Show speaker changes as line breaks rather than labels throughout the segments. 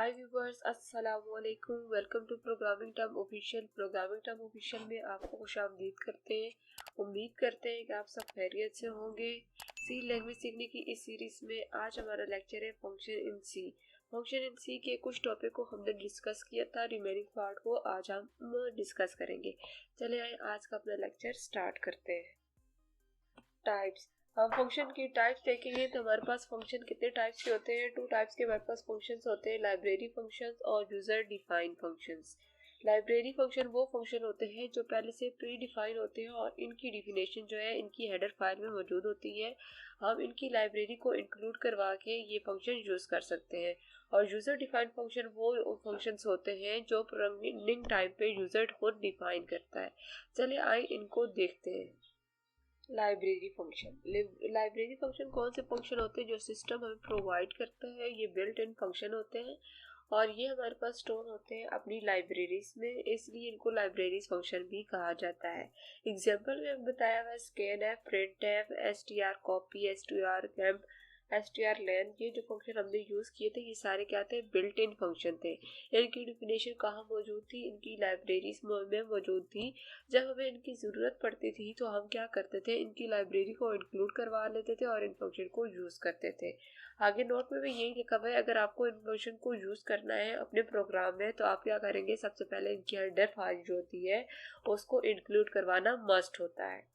हाय viewers, अस्सलाम वालेकुम। Welcome to programming term official. Programming term official में आपको खुशामदीद करते हैं। उम्मीद करते हैं कि आप सब खैरियत से होंगे। सी लैंग्वेज सीखने की इस सीरीज में आज हमारा लेक्चर है function in C. Function in सी के कुछ टॉपिक को हमने डिस्कस किया था, रिमेनिंग पार्ट को आज हम डिस्कस करेंगे। चले आए आज का अपना लेक्चर स्टार्ट करते हैं। टाइप्स। हम फंक्शन की टाइप्स देखेंगे तो हमारे पास फंक्शन कितने टाइप्स के होते हैं। टू टाइप्स के हमारे पास फंक्शंस होते हैं, लाइब्रेरी फंक्शंस और user defined functions. Library function वो फंक्शन होते हैं जो पहले से प्री डिफाइन होते हैं और इनकी डिफिनेशन जो है इनकी हेडर फाइल में मौजूद होती है। हम इनकी लाइब्रेरी को इंक्लूड करवा के ये फंक्शन यूज कर सकते हैं। और यूजर डिफाइंड फंक्शन वो फंक्शंस होते हैं जो प्रोग्रामिंग टाइम पे यूजर खुद डिफाइन करता है। चलिए आइए इनको देखते हैं। Library function. लाइब्रेरी फंक्शन कौन से फंक्शन होते हैं जो सिस्टम हमें प्रोवाइड करता है। ये बिल्ट इन फंक्शन होते हैं और ये हमारे पास स्टोर होते हैं अपनी लाइब्रेरीज में, इसलिए इनको लाइब्रेरीज फंक्शन भी कहा जाता है। एग्जांपल में बताया हुआ स्कैन है, प्रिंट है, str copy, str camp, str लेन, ये जो फंक्शन हमने यूज किए थे ये सारे क्या थे, बिल्ट इन फंक्शन थे। इनकी डिफिनेशन कहाँ मौजूद थी, इनकी लाइब्रेरीज में मौजूद थी। जब हमें इनकी ज़रूरत पड़ती थी तो हम क्या करते थे, इनकी लाइब्रेरी को इंक्लूड करवा लेते थे और इन फंक्शन को यूज़ करते थे। आगे नोट में भी यही लिखा हुआ है, अगर आपको इन फंक्शन को यूज़ करना है अपने प्रोग्राम में तो आप क्या करेंगे, सबसे पहले इनकी हेडर फाइल जो होती है उसको इंक्लूड करवाना मस्ट होता है।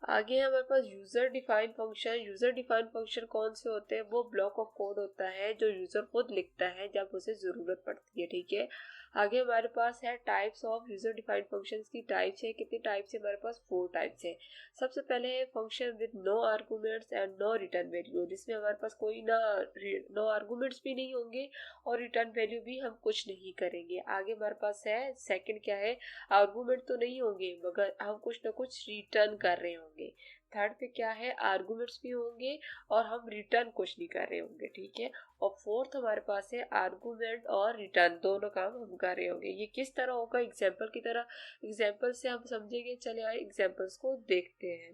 आगे हमारे पास user defined function. User defined function कौन से होते हैं, वो ब्लॉक ऑफ कोड होता है जो यूजर खुद लिखता है जब उसे जरूरत पड़ती है। ठीक है, आगे हमारे पास है types of user defined functions की टाइप्स है। कितनी टाइप्स है, हमारे पास 4 टाइप्स है। सबसे पहले है function with no arguments and no return value, जिसमें हमारे पास कोई नो आर्गुमेंट्स भी नहीं होंगे और रिटर्न वैल्यू भी हम कुछ नहीं करेंगे। आगे हमारे पास है सेकंड क्या है, आर्गुमेंट तो नहीं होंगे मगर हम कुछ ना कुछ रिटर्न कर रहे होंगे। थर्ड पे क्या है, आर्गुमेंट्स भी होंगे और हम रिटर्न कुछ नहीं कर रहे होंगे। ठीक है, और फोर्थ हमारे पास है आर्गुमेंट और रिटर्न, दोनों काम हम कर रहे होंगे। ये किस तरह होगा, एग्जाम्पल की तरह, एग्जाम्पल से हम समझेंगे। चले आए एग्जाम्पल्स को देखते हैं।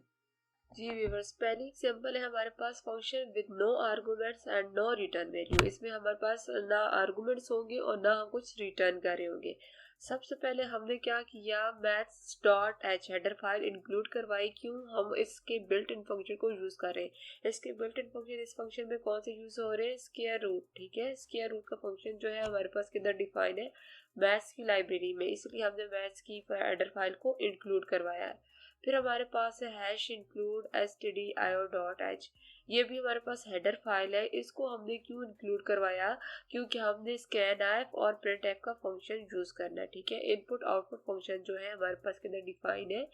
जी व्यूअर्स, पहली एग्जांपल है हमारे पास function with no arguments and no return value. इसमें हमारे पास ना आर्गुमेंट्स होंगे और ना हम कुछ रिटर्न कर रहे होंगे। सबसे पहले हमने क्या किया, maths dot H header file include करवाई। क्यों, हम इसके बिल्ट इन फंक्शन को यूज कर रहे हैं। इसके बिल्ट इन फंक्शन इस फंक्शन में कौन से यूज हो रहे हैं, स्क्वायर रूट। ठीक है, स्क्वायर रूट का फंक्शन जो है हमारे पास किधर डिफाइन है, मैथ्स की लाइब्रेरी में, इसलिए हमने मैथ्स की हेडर फाइल को इंक्लूड करवाया है। फिर हमारे पास है हैश इंक्लूड stdio.h, ये भी हमारे पास हेडर फाइल है। इसको हमने क्यों इंक्लूड करवाया, क्योंकि हमने scanf और printf का फंक्शन यूज करना है। ठीक है, इनपुट आउटपुट फंक्शन जो है हमारे पास किधर डिफाइन है,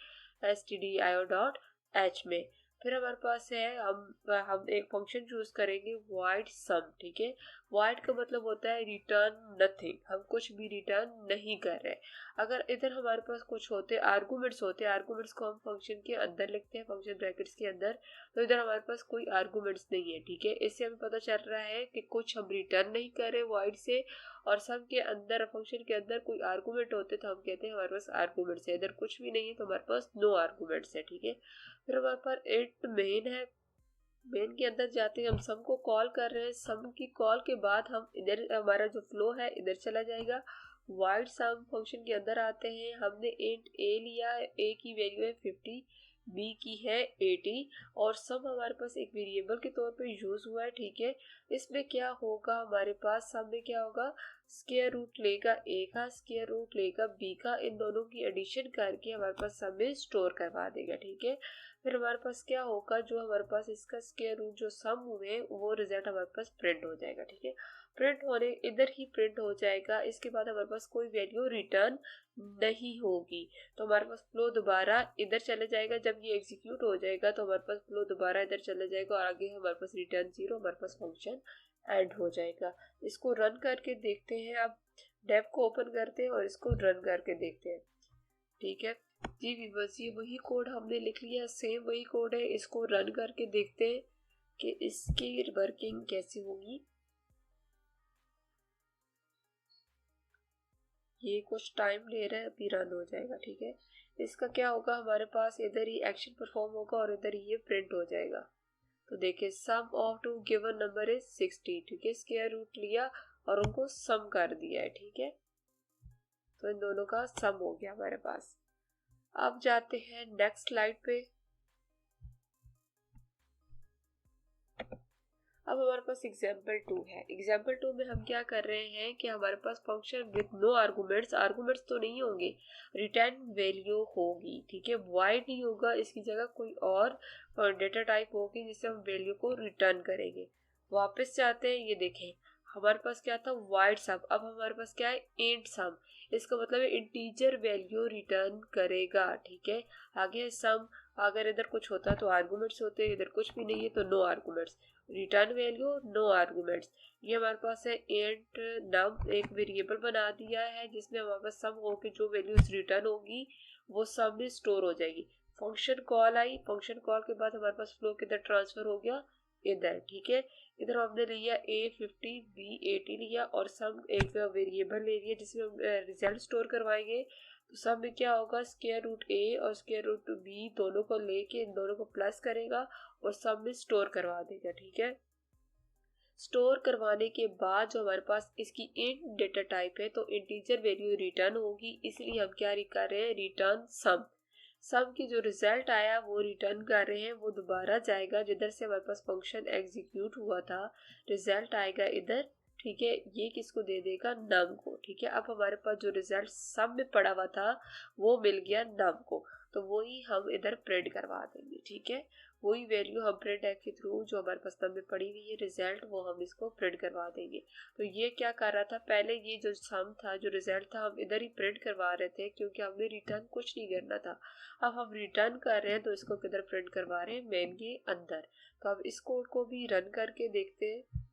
stdio.h में। फिर हमारे पास है हम एक फंक्शन यूज करेंगे void sum। ठीक है, void का मतलब होता है रिटर्न नथिंग, हम कुछ भी रिटर्न नहीं कर रहे। अगर इधर हमारे पास कुछ होते आर्गुमेंट्स होते, आर्गुमेंट्स को हम फंक्शन के अंदर लिखते हैं, फंक्शन ब्रैकेट्स के अंदर, तो इधर हमारे पास कोई आर्गुमेंट्स नहीं है। ठीक है, इससे हमें पता चल रहा है कि कुछ हम रिटर्न नहीं कर रहे void से, और सम के अंदर फंक्शन के अंदर कोई आर्गुमेंट होते तो हम कहते हैं हमारे पास आर्गुमेंट्स है। इधर कुछ भी नहीं है तो हमारे पास नो आर्गुमेंट्स है। ठीक है, फिर हमारे पास इट मेन है। मेन के अंदर जाते हैं, हम सम को कॉल कर रहे हैं। सम की कॉल के बाद हम इधर हमारा जो फ्लो है इधर चला जाएगा। वाइड सम फंक्शन के अंदर आते हैं, हमने इंट ए लिया, ए की वैल्यू है 50, बी की है 80 और सम हमारे पास एक वेरिएबल के तौर पे यूज हुआ है। ठीक है, इसमें क्या होगा, हमारे पास सम में क्या होगा, स्क्वायर रूट लेगा ए का, स्क्वायर रूट लेगा बी का, इन दोनों की एडिशन करके हमारे पास सम में स्टोर करवा देगा। ठीक है, फिर हमारे पास क्या होगा, जो हमारे पास इसका स्क्वायर रूट जो सम हुए वो रिजल्ट हमारे पास प्रिंट हो जाएगा। ठीक है, प्रिंट होने इधर ही प्रिंट हो जाएगा। इसके बाद हमारे पास कोई वैल्यू रिटर्न नहीं होगी तो हमारे पास फ्लो दोबारा इधर चले जाएगा। जब ये एग्जीक्यूट हो जाएगा तो हमारे पास फ्लो दोबारा इधर चले जाएगा और आगे हमारे पास रिटर्न 0, हमारे पास फंक्शन एंड हो जाएगा। इसको रन करके देखते हैं। अब डेव को ओपन करते हैं और इसको रन करके देखते हैं। ठीक है जी व्यूअर्स, ये वही कोड हमने लिख लिया, सेम वही कोड है। इसको रन करके देखते हैं कि इसकी वर्किंग कैसी होगी। ये कुछ टाइम ले रहा है, अभी रन हो जाएगा। ठीक है, इसका क्या होगा, हमारे पास इधर ही एक्शन परफॉर्म होगा और इधर ही ये प्रिंट हो जाएगा। तो देखिए, sum of two given number is 60। ठीक है, स्क्वायर रूट लिया और उनको सम कर दिया है, ठीक है। तो इन दोनों का सम हो गया हमारे पास। अब जाते हैं नेक्स्ट स्लाइड पे। अब हमारे पास एग्जाम्पल 2 है। एग्जाम्पल 2 में हम क्या कर रहे हैं कि हमारे पास function with no arguments, arguments तो नहीं होंगे, रिटर्न वैल्यू होगी, ठीक है। वॉइड नहीं होगा, इसकी जगह कोई और डेटा टाइप होगी जिससे हम वैल्यू को रिटर्न करेंगे। वापस जाते हैं, ये देखें हमारे पास क्या था, वाइड सम। अब हमारे पास क्या है, इंट सम। इसका मतलब है इंटीजर वैल्यू रिटर्न करेगा, ठीक है। आगे सम, अगर इधर कुछ होता तो आर्गुमेंट्स होते, इधर कुछ भी नहीं है तो no arguments. Return value no arguments. ये हमारे पास है इंट नम, एक वेरिएबल बना दिया है जिसमें हमारे पास सम होके जो वैल्यूज रिटर्न होगी वो सम में स्टोर हो जाएगी। फंक्शन कॉल आई, फंक्शन कॉल के बाद हमारे पास फ्लो किधर ट्रांसफर हो गया, इधर, ठीक है। इधर हमने लिया A50 B80 लिया और सम एक वेरिएबल ले लिया जिसमें हम रिजल्ट स्टोर करवाएंगे। तो सब में क्या होगा, स्क्वायर रूट A और स्क्वायर रूट B दोनों को लेके इन दोनों को प्लस करेगा और सब में स्टोर करवा देगा, ठीक है। स्टोर करवाने के बाद जो हमारे पास इसकी इंट डेटा टाइप है तो इंटीजर वैल्यू रिटर्न होगी, इसलिए हम क्या कर रहे हैं, रिटर्न सम। सम की जो रिजल्ट आया वो रिटर्न कर रहे हैं, वो दोबारा जाएगा जिधर से हमारे पास फंक्शन एग्जीक्यूट हुआ था, रिजल्ट आएगा इधर, ठीक है। ये किसको दे देगा, नम को, ठीक है। अब हमारे पास जो रिजल्ट सम में पड़ा हुआ था वो मिल गया नम को, तो वही हम इधर प्रिंट करवा देंगे, ठीक है। वही वैल्यू हम प्रिंट एफ के थ्रू जो हमारे पास नम में पड़ी हुई है रिजल्ट, वो हम इसको प्रिंट करवा देंगे। तो ये क्या कर रहा था, पहले ये जो सम था, जो रिजल्ट था, हम इधर ही प्रिंट करवा रहे थे क्योंकि हमने रिटर्न कुछ नहीं करना था। अब हम रिटर्न कर रहे हैं तो इसको किधर प्रिंट करवा रहे हैं, मेन के अंदर। तो अब इस कोड को भी रन करके देखते हैं।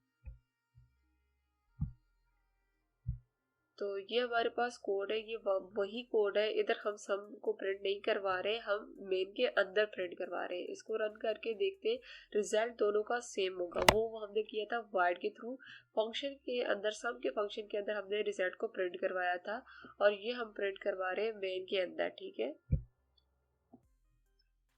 तो ये हमारे पास कोड है, ये वही कोड है। इधर हम सम को प्रिंट नहीं करवा रहे, हम मेन के अंदर प्रिंट करवा रहे हैं। इसको रन करके देखते हैं, रिजल्ट दोनों का सेम होगा। वो हमने किया था वाइड के थ्रू, फंक्शन के अंदर, सम के फंक्शन के अंदर हमने रिजल्ट को प्रिंट करवाया था और ये हम प्रिंट करवा रहे हैं मेन के अंदर, ठीक है।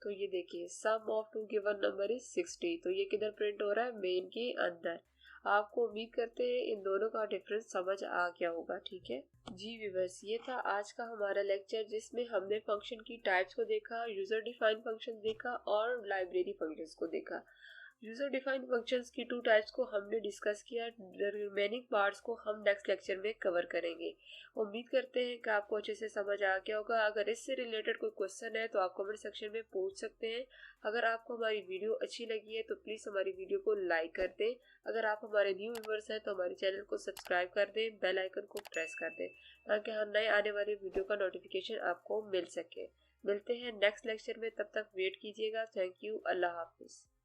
तो ये देखिए sum of two given number is 60, तो ये किधर प्रिंट हो रहा है, मेन के अंदर। आपको उम्मीद करते हैं इन दोनों का डिफरेंस समझ आ गया होगा, ठीक है। जी व्यूअर्स, ये था आज का हमारा लेक्चर जिसमें हमने फंक्शन की टाइप्स को देखा, यूजर डिफाइंड फंक्शन देखा और लाइब्रेरी फंक्शंस को देखा। यूजर डिफाइंड फंक्शंस की 2 टाइप्स को हमने डिस्कस किया, रिमेनिंग पार्ट्स को हम नेक्स्ट लेक्चर में कवर करेंगे। उम्मीद करते हैं कि आपको अच्छे से समझ आ गया होगा। अगर इससे रिलेटेड कोई क्वेश्चन है तो आप कमेंट सेक्शन में पूछ सकते हैं। अगर आपको हमारी वीडियो अच्छी लगी है तो प्लीज़ हमारी वीडियो को लाइक कर दें। अगर आप हमारे न्यू व्यूअर्स हैं तो हमारे चैनल को सब्सक्राइब कर दें, बेल आइकन को प्रेस कर दें ताकि हर नए आने वाले वीडियो का नोटिफिकेशन आपको मिल सके। मिलते हैं नेक्स्ट लेक्चर में, तब तक वेट कीजिएगा। थैंक यू, अल्लाह हाफिज़।